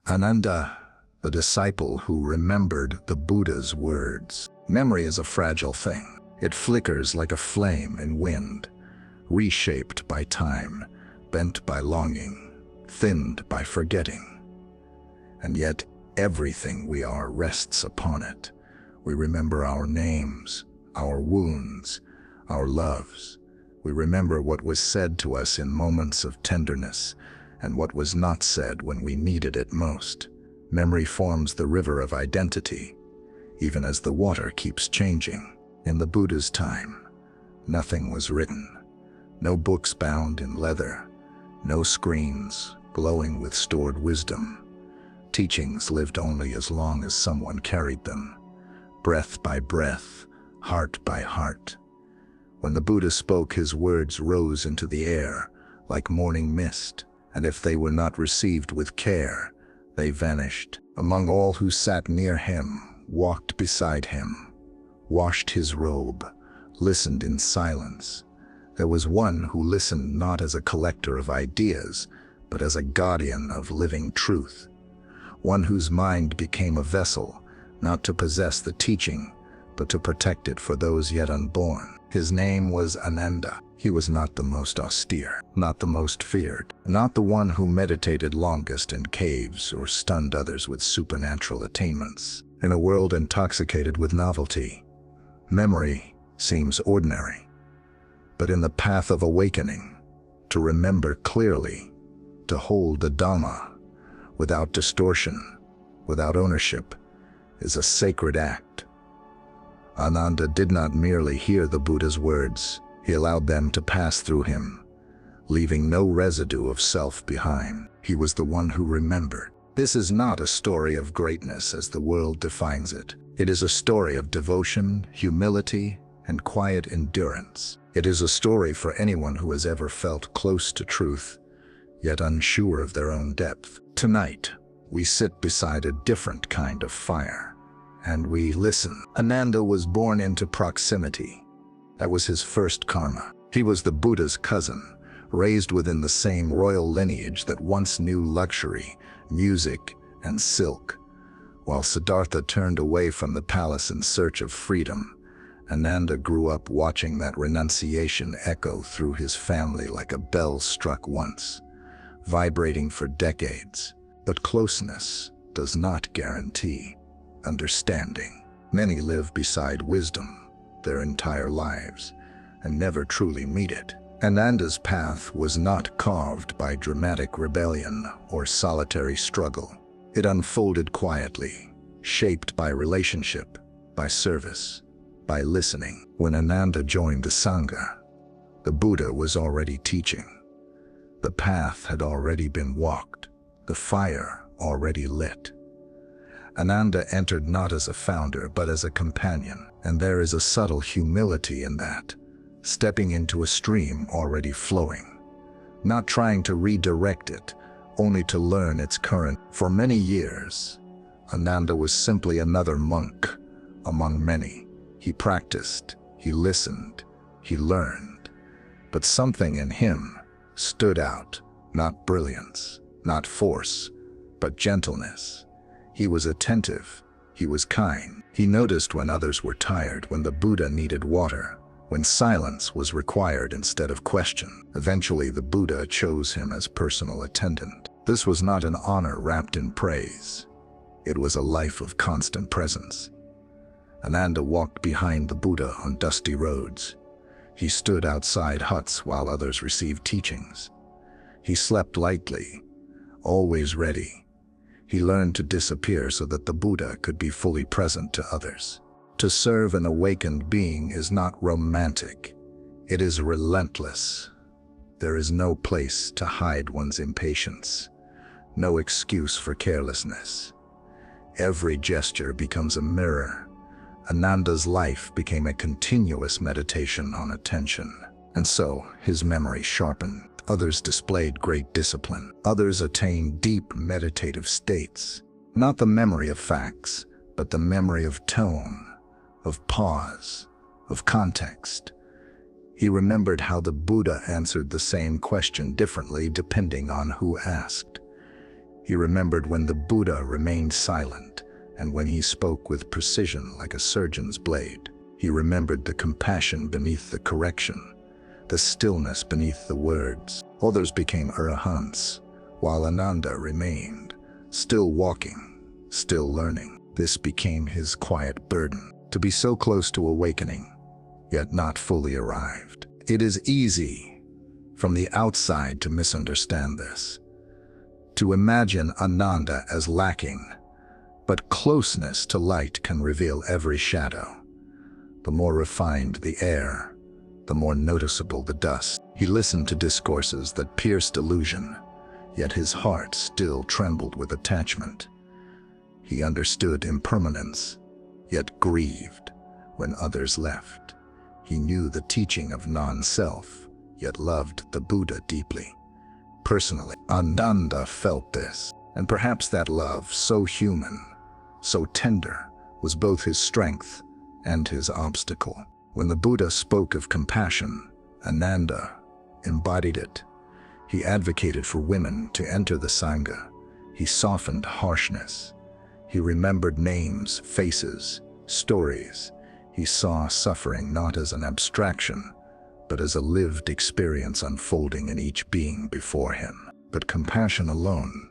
Ananda, the disciple who remembered the Buddha's words. Memory is a fragile thing. It flickers like a flame in wind, reshaped by time, bent by longing, thinned by forgetting. And yet, everything we are rests upon it. We remember our names, our wounds, our loves. We remember what was said to us in moments of tenderness, and what was not said when we needed it most. Memory forms the river of identity, even as the water keeps changing. In the Buddha's time, nothing was written. No books bound in leather, no screens glowing with stored wisdom. Teachings lived only as long as someone carried them, breath by breath, heart by heart. When the Buddha spoke, his words rose into the air like morning mist, and if they were not received with care, they vanished. Among all who sat near him, walked beside him, washed his robe, listened in silence, there was one who listened not as a collector of ideas, but as a guardian of living truth. One whose mind became a vessel, not to possess the teaching, but to protect it for those yet unborn. His name was Ananda. He was not the most austere, not the most feared, not the one who meditated longest in caves or stunned others with supernatural attainments. In a world intoxicated with novelty, memory seems ordinary. But in the path of awakening, to remember clearly, to hold the Dhamma without distortion, without ownership, is a sacred act. Ananda did not merely hear the Buddha's words, he allowed them to pass through him, leaving no residue of self behind. He was the one who remembered. This is not a story of greatness as the world defines it. It is a story of devotion, humility, and quiet endurance. It is a story for anyone who has ever felt close to truth, yet unsure of their own depth. Tonight, we sit beside a different kind of fire, and we listen. Ananda was born into proximity. That was his first karma. He was the Buddha's cousin, raised within the same royal lineage that once knew luxury, music, and silk. While Siddhartha turned away from the palace in search of freedom, Ananda grew up watching that renunciation echo through his family like a bell struck once, vibrating for decades. But closeness does not guarantee understanding. Many live beside wisdom their entire lives and never truly meet it. Ananda's path was not carved by dramatic rebellion or solitary struggle. It unfolded quietly, shaped by relationship, by service, by listening. When Ananda joined the Sangha, the Buddha was already teaching. The path had already been walked, the fire already lit. Ananda entered not as a founder, but as a companion, and there is a subtle humility in that, stepping into a stream already flowing, not trying to redirect it, only to learn its current. For many years, Ananda was simply another monk among many. He practiced, he listened, he learned, but something in him stood out, not brilliance, not force, but gentleness. He was attentive, he was kind. He noticed when others were tired, when the Buddha needed water, when silence was required instead of question. Eventually, the Buddha chose him as personal attendant. This was not an honor wrapped in praise. It was a life of constant presence. Ananda walked behind the Buddha on dusty roads. He stood outside huts while others received teachings. He slept lightly, always ready. He learned to disappear so that the Buddha could be fully present to others. To serve an awakened being is not romantic. It is relentless. There is no place to hide one's impatience, no excuse for carelessness. Every gesture becomes a mirror. Ananda's life became a continuous meditation on attention. And so, his memory sharpened. Others displayed great discipline. Others attained deep meditative states. Not the memory of facts, but the memory of tone, of pause, of context. He remembered how the Buddha answered the same question differently depending on who asked. He remembered when the Buddha remained silent and when he spoke with precision like a surgeon's blade. He remembered the compassion beneath the correction, the stillness beneath the words. Others became arahants, while Ananda remained, still walking, still learning. This became his quiet burden, to be so close to awakening, yet not fully arrived. It is easy, from the outside, to misunderstand this, to imagine Ananda as lacking, but closeness to light can reveal every shadow. The more refined the air, the more noticeable the dust. He listened to discourses that pierced illusion, yet his heart still trembled with attachment. He understood impermanence, yet grieved when others left. He knew the teaching of non-self, yet loved the Buddha deeply. Personally, Ananda felt this, and perhaps that love, so human, so tender, was both his strength and his obstacle. When the Buddha spoke of compassion, Ananda embodied it. He advocated for women to enter the Sangha. He softened harshness. He remembered names, faces, stories. He saw suffering not as an abstraction, but as a lived experience unfolding in each being before him. But compassion alone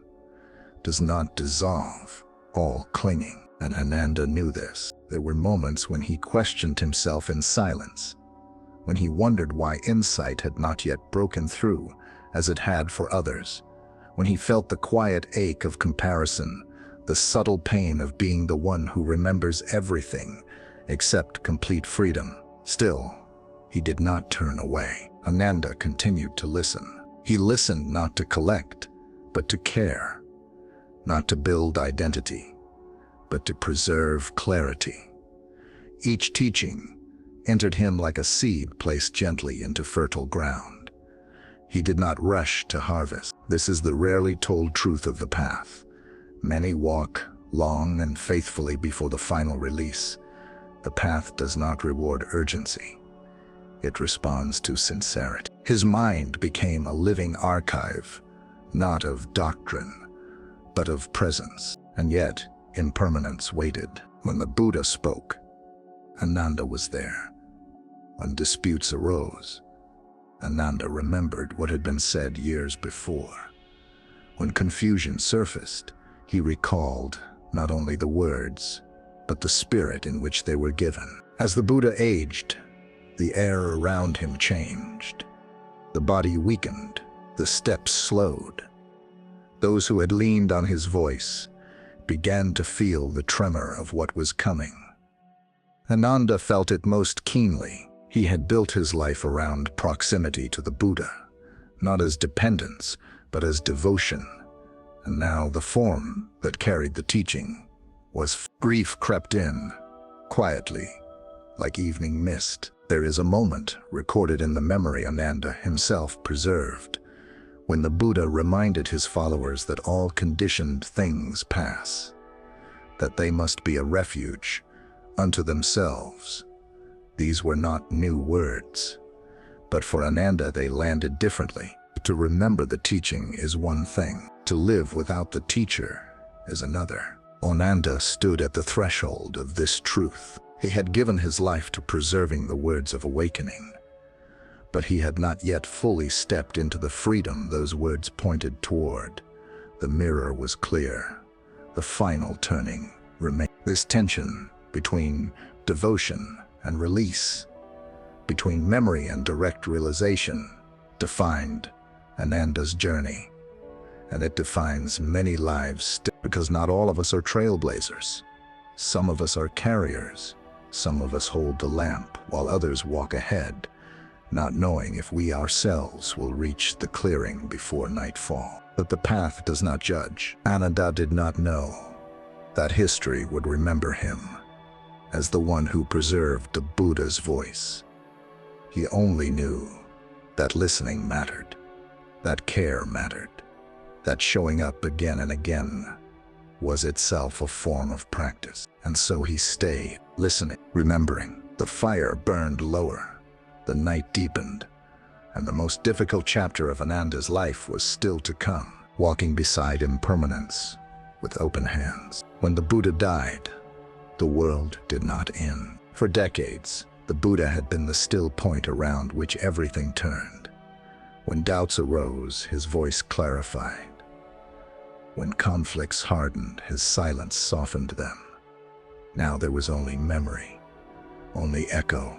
does not dissolve all clinging, and Ananda knew this. There were moments when he questioned himself in silence, when he wondered why insight had not yet broken through as it had for others, when he felt the quiet ache of comparison, the subtle pain of being the one who remembers everything except complete freedom. Still, he did not turn away. Ananda continued to listen. He listened not to collect, but to care, not to build identity, but to preserve clarity. Each teaching entered him like a seed placed gently into fertile ground. He did not rush to harvest. This is the rarely told truth of the path. Many walk long and faithfully before the final release. The path does not reward urgency. It responds to sincerity. His mind became a living archive, not of doctrine, but of presence. And yet, impermanence waited. When the Buddha spoke, Ananda was there. When disputes arose, Ananda remembered what had been said years before. When confusion surfaced, he recalled not only the words, but the spirit in which they were given. As the Buddha aged, the air around him changed. The body weakened, the steps slowed. Those who had leaned on his voice began to feel the tremor of what was coming. Ananda felt it most keenly. He had built his life around proximity to the Buddha, not as dependence, but as devotion. And now the form that carried the teaching was grief crept in, quietly, like evening mist. There is a moment recorded in the memory Ananda himself preserved, when the Buddha reminded his followers that all conditioned things pass, that they must be a refuge unto themselves. These were not new words, but for Ananda they landed differently. To remember the teaching is one thing. To live without the teacher is another. Ananda stood at the threshold of this truth. He had given his life to preserving the words of awakening, but he had not yet fully stepped into the freedom those words pointed toward. The mirror was clear. The final turning remained. This tension between devotion and release, between memory and direct realization, defined Ananda's journey. And it defines many lives, because not all of us are trailblazers. Some of us are carriers. Some of us hold the lamp, while others walk ahead, not knowing if we ourselves will reach the clearing before nightfall. But the path does not judge. Ananda did not know that history would remember him as the one who preserved the Buddha's voice. He only knew that listening mattered, that care mattered, that showing up again and again was itself a form of practice. And so he stayed, listening, remembering. The fire burned lower, the night deepened, and the most difficult chapter of Ananda's life was still to come. walking beside impermanence with open hands. When the Buddha died, the world did not end. For decades, the Buddha had been the still point around which everything turned. When doubts arose, his voice clarified. When conflicts hardened, his silence softened them. Now there was only memory, only echo,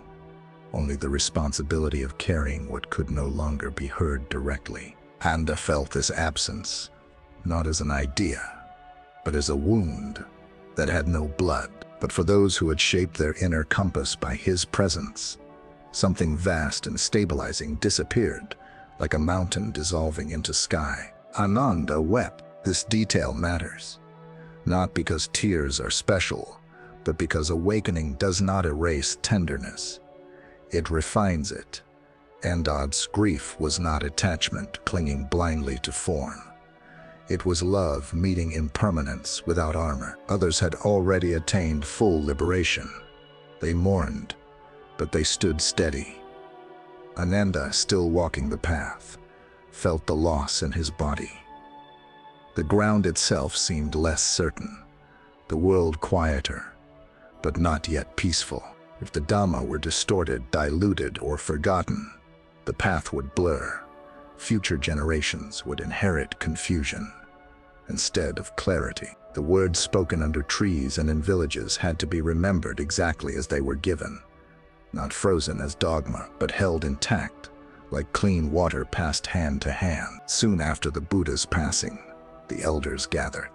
only the responsibility of carrying what could no longer be heard directly. Ananda felt this absence, not as an idea, but as a wound that had no blood. But for those who had shaped their inner compass by his presence, something vast and stabilizing disappeared, like a mountain dissolving into sky. Ananda wept. This detail matters, not because tears are special, but because awakening does not erase tenderness. It refines it. Ananda's grief was not attachment clinging blindly to form. It was love meeting impermanence without armor. Others had already attained full liberation. They mourned, but they stood steady. Ananda, still walking the path, felt the loss in his body. The ground itself seemed less certain, the world quieter, but not yet peaceful. If the Dhamma were distorted, diluted, or forgotten, the path would blur. Future generations would inherit confusion instead of clarity. The words spoken under trees and in villages had to be remembered exactly as they were given, not frozen as dogma, but held intact, like clean water passed hand to hand. Soon after the Buddha's passing, the elders gathered.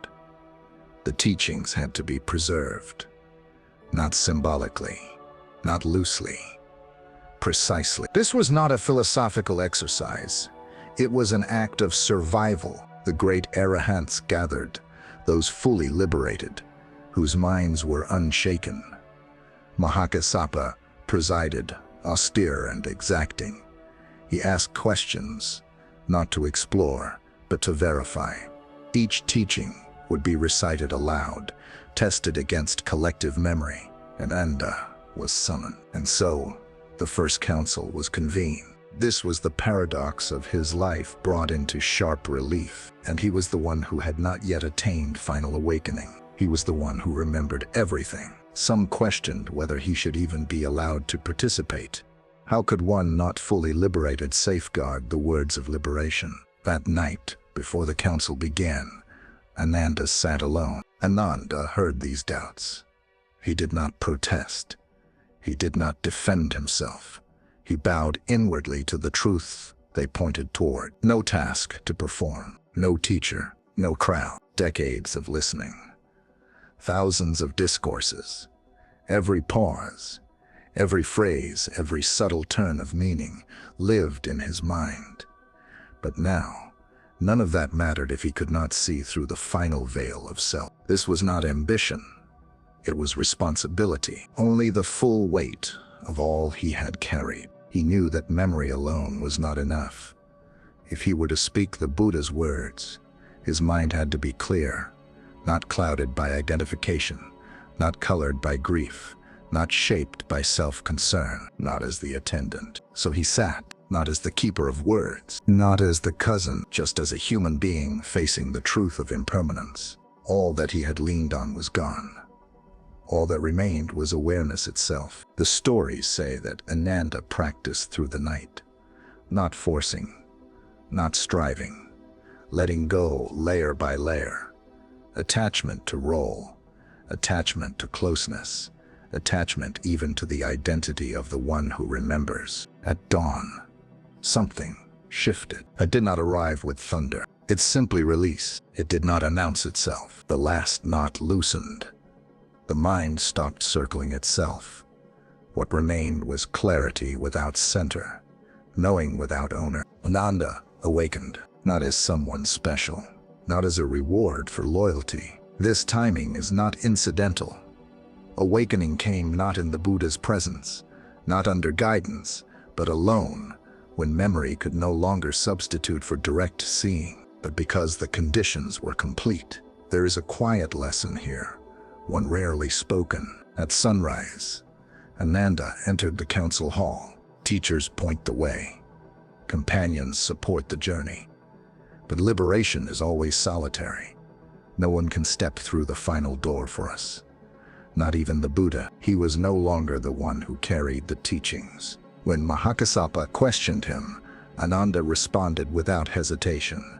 The teachings had to be preserved, not symbolically, not loosely, precisely. This was not a philosophical exercise. It was an act of survival. The great arahants gathered, those fully liberated, whose minds were unshaken. Mahakassapa presided, austere and exacting. He asked questions, not to explore, but to verify. Each teaching would be recited aloud, tested against collective memory, and Ananda was summoned. And so, the first council was convened. This was the paradox of his life brought into sharp relief, and he was the one who had not yet attained final awakening. He was the one who remembered everything. Some questioned whether he should even be allowed to participate. How could one not fully liberated safeguard the words of liberation? That night, before the council began, Ananda sat alone. Ananda heard these doubts. He did not protest. He did not defend himself. He bowed inwardly to the truth they pointed toward. No task to perform, no teacher, no crowd. Decades of listening, thousands of discourses. Every pause, every phrase, every subtle turn of meaning lived in his mind. But now, none of that mattered if he could not see through the final veil of self. This was not ambition. It was responsibility. Only the full weight of all he had carried. He knew that memory alone was not enough. If he were to speak the Buddha's words, his mind had to be clear, not clouded by identification, not colored by grief, not shaped by self-concern, not as the attendant. So he sat, not as the keeper of words, not as the cousin, just as a human being facing the truth of impermanence. All that he had leaned on was gone. All that remained was awareness itself. The stories say that Ananda practiced through the night, not forcing, not striving, letting go layer by layer. Attachment to role, attachment to closeness, attachment even to the identity of the one who remembers. At dawn, something shifted. It did not arrive with thunder. It simply released. It did not announce itself. The last knot loosened. The mind stopped circling itself. What remained was clarity without center, knowing without owner. Ananda awakened, not as someone special, not as a reward for loyalty. This timing is not incidental. Awakening came not in the Buddha's presence, not under guidance, but alone, when memory could no longer substitute for direct seeing, but because the conditions were complete. There is a quiet lesson here, one rarely spoken. At sunrise, Ananda entered the council hall. Teachers point the way. Companions support the journey. But liberation is always solitary. No one can step through the final door for us. Not even the Buddha. He was no longer the one who carried the teachings. When Mahakassapa questioned him, Ananda responded without hesitation.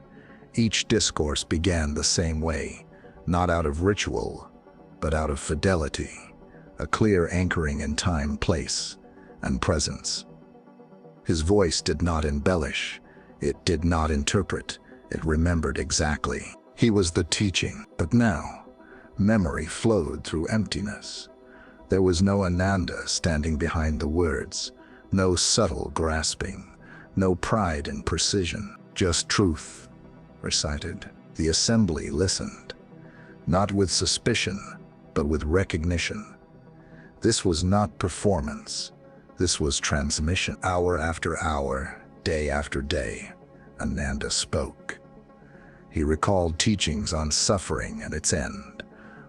Each discourse began the same way, not out of ritual, but out of fidelity, a clear anchoring in time, place, and presence. His voice did not embellish, it did not interpret, it remembered exactly. He was the teaching, but now, memory flowed through emptiness. There was no Ananda standing behind the words, no subtle grasping, no pride in precision, just truth recited. The assembly listened, not with suspicion, but with recognition. This was not performance, this was transmission. Hour after hour, day after day, Ananda spoke. He recalled teachings on suffering and its end,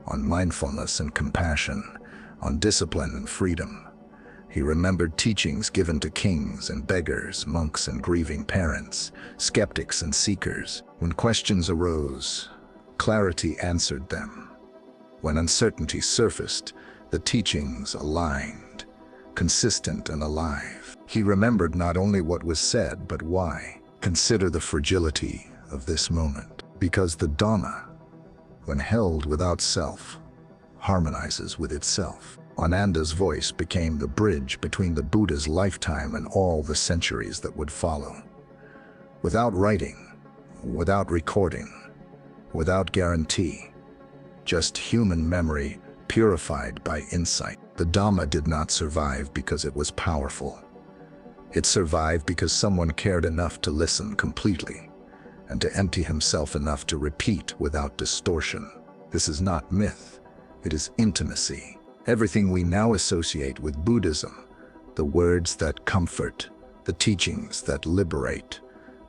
on mindfulness and compassion, on discipline and freedom. He remembered teachings given to kings and beggars, monks and grieving parents, skeptics and seekers. When questions arose, clarity answered them. When uncertainty surfaced, the teachings aligned, consistent and alive. He remembered not only what was said, but why. Consider the fragility of this moment, because the Dharma, when held without self, harmonizes with itself. Ananda's voice became the bridge between the Buddha's lifetime and all the centuries that would follow. Without writing, without recording, without guarantee, just human memory purified by insight. The Dhamma did not survive because it was powerful. It survived because someone cared enough to listen completely, and to empty himself enough to repeat without distortion. This is not myth, it is intimacy. Everything we now associate with Buddhism, the words that comfort, the teachings that liberate,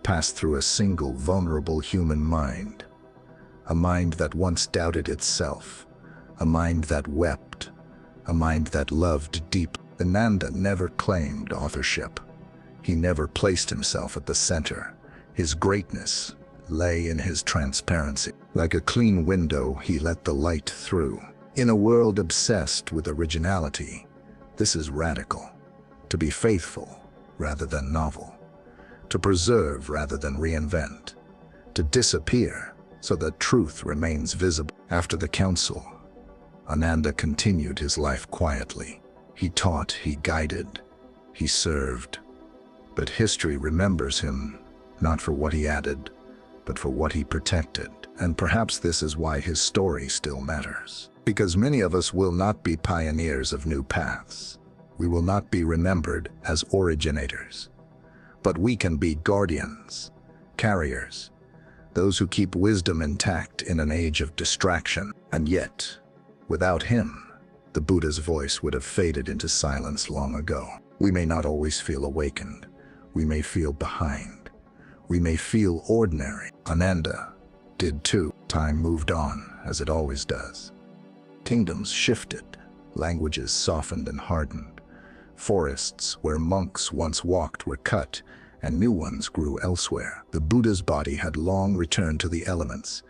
pass through a single vulnerable human mind. A mind that once doubted itself, a mind that wept, a mind that loved deep. Ananda never claimed authorship. He never placed himself at the center. His greatness lay in his transparency. Like a clean window, he let the light through. In a world obsessed with originality, this is radical. To be faithful rather than novel. To preserve rather than reinvent. To disappear so that truth remains visible. After the council, Ananda continued his life quietly. He taught, he guided, he served. But history remembers him not for what he added, but for what he protected. And perhaps this is why his story still matters. Because many of us will not be pioneers of new paths. We will not be remembered as originators. But we can be guardians, carriers, those who keep wisdom intact in an age of distraction. And yet, without him, the Buddha's voice would have faded into silence long ago. We may not always feel awakened. We may feel behind. We may feel ordinary. Ananda did too. Time moved on, as it always does. Kingdoms shifted, languages softened and hardened. Forests where monks once walked were cut, and new ones grew elsewhere. The Buddha's body had long returned to the elements,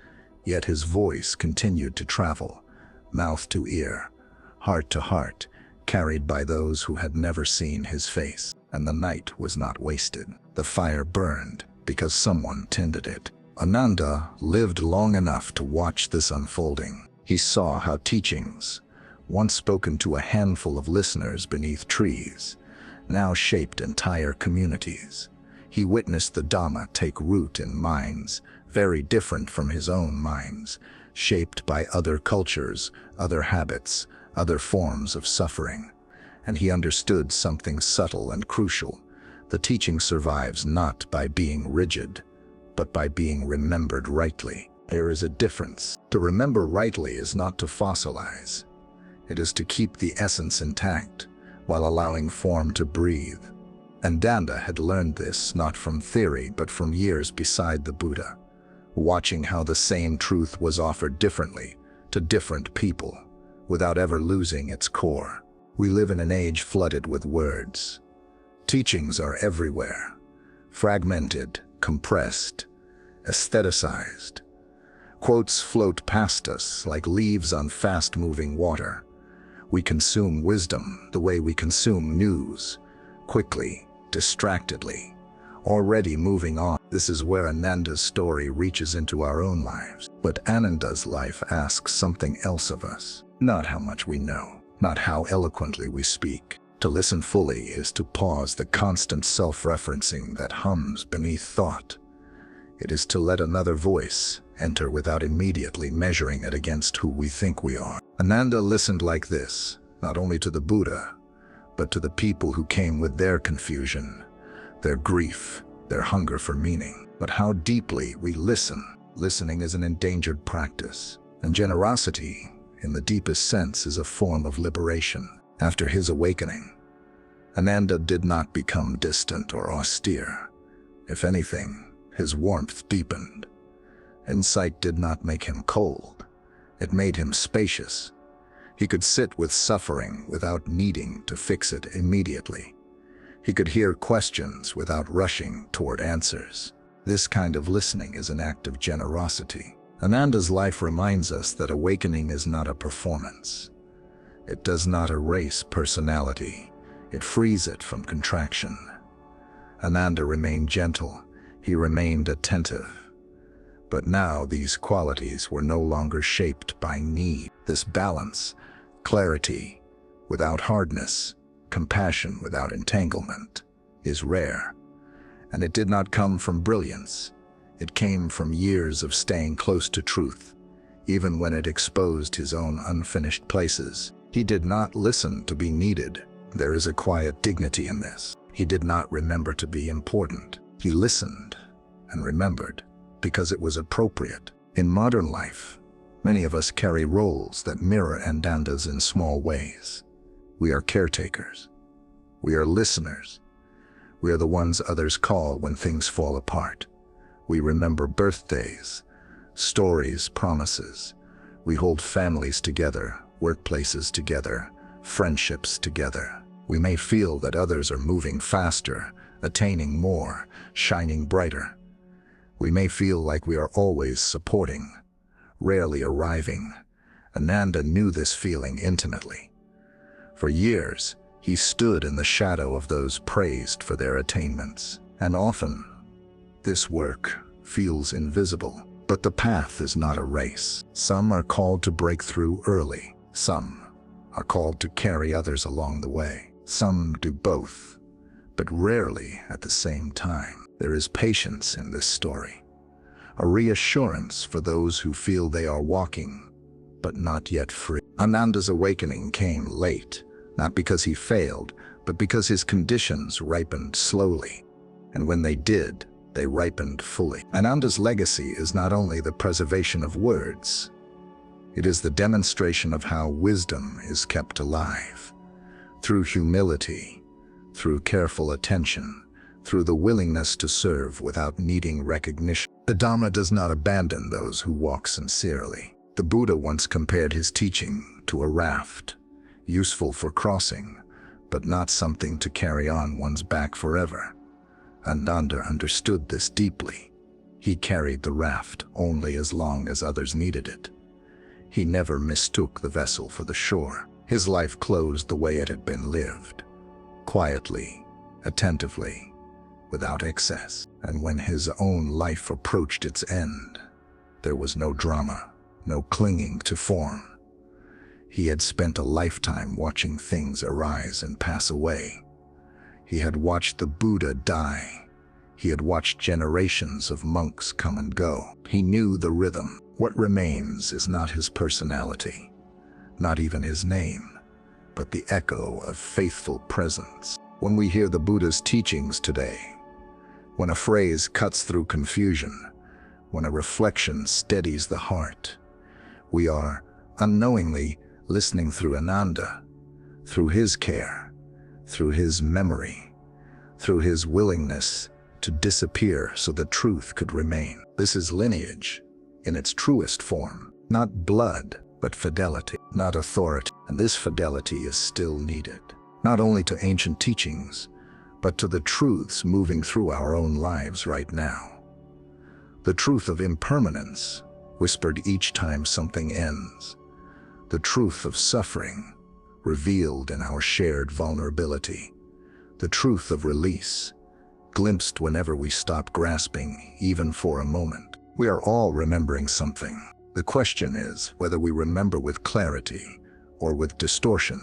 yet his voice continued to travel, mouth to ear, heart to heart, carried by those who had never seen his face. And the night was not wasted. The fire burned because someone tended it. Ananda lived long enough to watch this unfolding. He saw how teachings, once spoken to a handful of listeners beneath trees, now shaped entire communities. He witnessed the Dhamma take root in minds very different from his own minds, shaped by other cultures, other habits, other forms of suffering. And he understood something subtle and crucial. The teaching survives not by being rigid, but by being remembered rightly. There is a difference. To remember rightly is not to fossilize. It is to keep the essence intact, while allowing form to breathe. Ananda had learned this not from theory, but from years beside the Buddha, watching how the same truth was offered differently to different people, without ever losing its core. We live in an age flooded with words. Teachings are everywhere, fragmented, compressed, aestheticized. Quotes float past us like leaves on fast-moving water. We consume wisdom the way we consume news, quickly, distractedly, already moving on. This is where Ananda's story reaches into our own lives. But Ananda's life asks something else of us. Not how much we know, not how eloquently we speak. To listen fully is to pause the constant self-referencing that hums beneath thought. It is to let another voice enter without immediately measuring it against who we think we are. Ananda listened like this, not only to the Buddha, but to the people who came with their confusion, their grief, their hunger for meaning. But how deeply we listen. Listening is an endangered practice, and generosity, in the deepest sense, is a form of liberation. After his awakening, Ananda did not become distant or austere. If anything, his warmth deepened. Insight did not make him cold. It made him spacious. He could sit with suffering without needing to fix it immediately. He could hear questions without rushing toward answers. This kind of listening is an act of generosity. Ananda's life reminds us that awakening is not a performance. It does not erase personality. It frees it from contraction. Ananda remained gentle. He remained attentive. But now these qualities were no longer shaped by need. This balance, clarity without hardness, compassion without entanglement, is rare. And it did not come from brilliance. It came from years of staying close to truth, even when it exposed his own unfinished places. He did not listen to be needed. There is a quiet dignity in this. He did not remember to be important. He listened and remembered because it was appropriate. In modern life, many of us carry roles that mirror Ananda's in small ways. We are caretakers. We are listeners. We are the ones others call when things fall apart. We remember birthdays, stories, promises. We hold families together, workplaces together, friendships together. We may feel that others are moving faster, attaining more, shining brighter. We may feel like we are always supporting, rarely arriving. Ananda knew this feeling intimately. For years, he stood in the shadow of those praised for their attainments. And often, this work feels invisible. But the path is not a race. Some are called to break through early. Some are called to carry others along the way. Some do both, but rarely at the same time. There is patience in this story, a reassurance for those who feel they are walking, but not yet free. Ananda's awakening came late, not because he failed, but because his conditions ripened slowly. And when they did, they ripened fully. Ananda's legacy is not only the preservation of words, it is the demonstration of how wisdom is kept alive. Through humility, through careful attention, through the willingness to serve without needing recognition. The Dharma does not abandon those who walk sincerely. The Buddha once compared his teaching to a raft, useful for crossing, but not something to carry on one's back forever. Ananda understood this deeply. He carried the raft only as long as others needed it. He never mistook the vessel for the shore. His life closed the way it had been lived, quietly, attentively, without excess. And when his own life approached its end, there was no drama, no clinging to form. He had spent a lifetime watching things arise and pass away. He had watched the Buddha die. He had watched generations of monks come and go. He knew the rhythm. What remains is not his personality, not even his name, but the echo of faithful presence. When we hear the Buddha's teachings today, when a phrase cuts through confusion, when a reflection steadies the heart, we are unknowingly listening through Ananda, through his care, through his memory, through his willingness to disappear so the truth could remain. This is lineage in its truest form, not blood, but fidelity, not authority. And this fidelity is still needed, not only to ancient teachings, but to the truths moving through our own lives right now. The truth of impermanence, whispered each time something ends. The truth of suffering, revealed in our shared vulnerability. The truth of release, glimpsed whenever we stop grasping, even for a moment. We are all remembering something. The question is whether we remember with clarity or with distortion,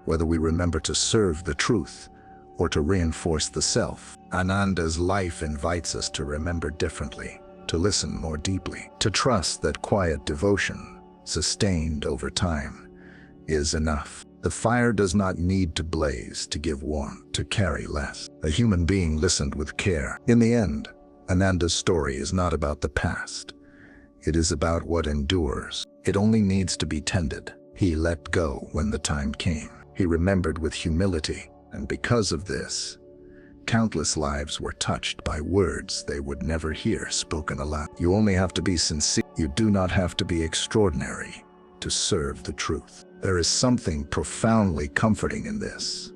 whether we remember to serve the truth or to reinforce the self. Ananda's life invites us to remember differently, to listen more deeply, to trust that quiet devotion, sustained over time, is enough. The fire does not need to blaze to give warmth, to carry less. A human being listened with care. In the end, Ananda's story is not about the past. It is about what endures. It only needs to be tended. He let go when the time came. He remembered with humility, and because of this, countless lives were touched by words they would never hear spoken aloud. You only have to be sincere. You do not have to be extraordinary to serve the truth. There is something profoundly comforting in this.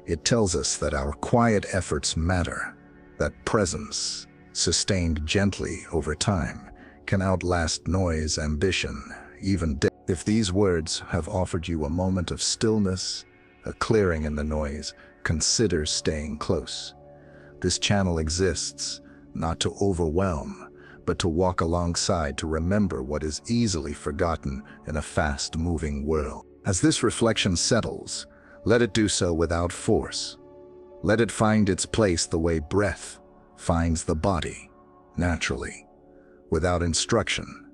It tells us that our quiet efforts matter, that presence, sustained gently over time, can outlast noise, ambition, even death. If these words have offered you a moment of stillness, a clearing in the noise, consider staying close. This channel exists not to overwhelm, but to walk alongside, to remember what is easily forgotten in a fast-moving world. As this reflection settles, let it do so without force. Let it find its place the way breath finds the body, naturally, without instruction.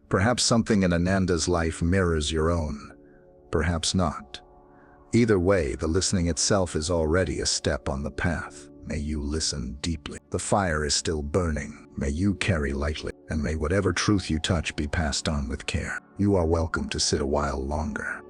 Perhaps something in Ananda's life mirrors your own, perhaps not. Either way, the listening itself is already a step on the path. May you listen deeply. The fire is still burning. May you carry lightly, and may whatever truth you touch be passed on with care. You are welcome to sit a while longer.